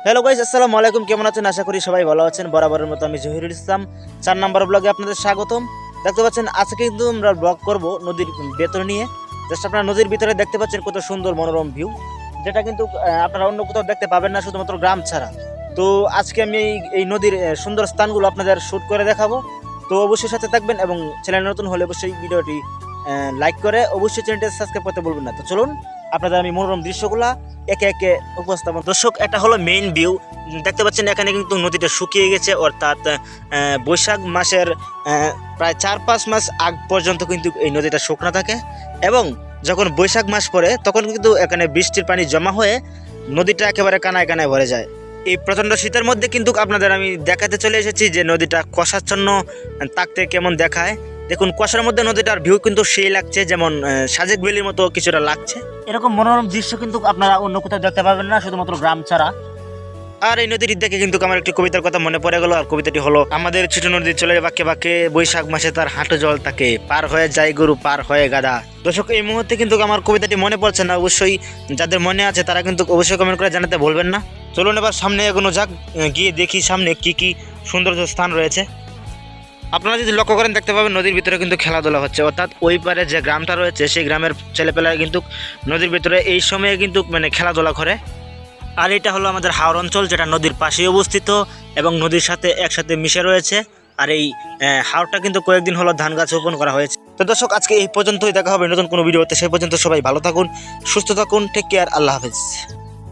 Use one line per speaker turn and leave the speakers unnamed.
Hello guys, আসসালামু আলাইকুম। কেমন আছেন? আশা করি সবাই ভালো আছেন। বরাবরের মতো আমি জহিরুল ইসলাম 4 নম্বর ব্লগে আপনাদের স্বাগতম। দেখতে পাচ্ছেন আজকে কিন্তু আমরা ব্লগ করব নদীর ভেতর নিয়ে। জাস্ট আপনারা নদীর ভিতরে দেখতে পাচ্ছেন কত সুন্দর মনোরম ভিউ, যেটা কিন্তু আপনারা অন্য কোথাও দেখতে পাবেন না, শুধুমাত্র গ্রাম ছাড়া। তো আজকে আমি এই নদীর সুন্দর স্থানগুলো আপনাদের শ্যুট করে দেখাবো। তো অবশ্যই সাথে থাকবেন এবং চ্যানেল নতুন হলে অবশ্যই ভিডিওটি লাইক করে অবশ্যই চ্যানেলটি সাবস্ক্রাইব করতে বলবেন না। তো চলুন আপনাদের আমি মনোরম দৃশ্যগুলা একে একে উপস্থাপন। দর্শক, এটা হলো মেইন ভিউ। দেখতে পাচ্ছেন এখানে কিন্তু নদীটা শুকিয়ে গেছে, অর্থাৎ বৈশাখ মাসের প্রায় 4-5 মাস আগ পর্যন্ত কিন্তু এই নদীটা শুকনো থাকে, এবং যখন বৈশাখ মাস পড়ে তখন কিন্তু এখানে বৃষ্টির পানি জমা হয়ে নদীটা একেবারে কানায় কানায় ভরে যায়। এই প্রচণ্ড শীতের মধ্যে কিন্তু আপনাদের আমি দেখাতে চলে এসেছি যে নদীটা কুয়াশাচ্ছন্ন থাকতে কেমন দেখায়। দেখুন, কুয়াশার মধ্যে নদীটার ভিউ কিন্তু সেই লাগছে, যেমন সাজেক ভ্যালির মতো কিছুটা লাগছে। এরকম মনোরম দৃশ্য কিন্তু আপনারা অন্য কোথাও দেখতে পাবেন না, শুধুমাত্র গ্রাম ছাড়া। আর এই নদীটি দেখে কিন্তু আমার একটি কবিতার কথা মনে পড়ে গেল। আর কবিতাটি হলো, আমাদের ছোট নদী চলে বাঁকে বাঁকে, বৈশাখ মাসে তার হাঁটু জল থাকে, পার হয়ে যায় গরু পার হয়ে গাধা। দর্শক, এই মুহূর্তে কিন্তু আমার কবিতাটি মনে পড়ছে না। অবশ্যই যাদের মনে আছে তারা কিন্তু অবশ্যই কমেন্ট করে জানাতে ভুলবেন না। চলুন এবার সামনে এগোনো যাক, গিয়ে দেখি সামনে কি কি সৌন্দর্য স্থান রয়েছে। আপনারা যদি লক্ষ্য করেন দেখতে পাবেন নদীর ভিতরে কিন্তু খেলাধুলা হচ্ছে, অর্থাৎ ওই পারে যে গ্রামটা রয়েছে সেই গ্রামের ছেলেপেলেরা কিন্তু নদীর ভিতরে এই সময়ে কিন্তু খেলাধুলা করে। আর এটা হলো আমাদের হাওর অঞ্চল, যেটা নদীর পাশেই অবস্থিত এবং নদীর সাথে একসাথে মিশে রয়েছে। আর এই হাওরটা কিন্তু কয়েকদিন হলো ধান গাছ রোপণ করা হয়েছে। তো দর্শক, আজকে এই পর্যন্তই। দেখা হবে নতুন কোনো ভিডিওতে। সেই পর্যন্ত সবাই ভালো থাকুন, সুস্থ থাকুন। Take care. আল্লাহ হাফেজ।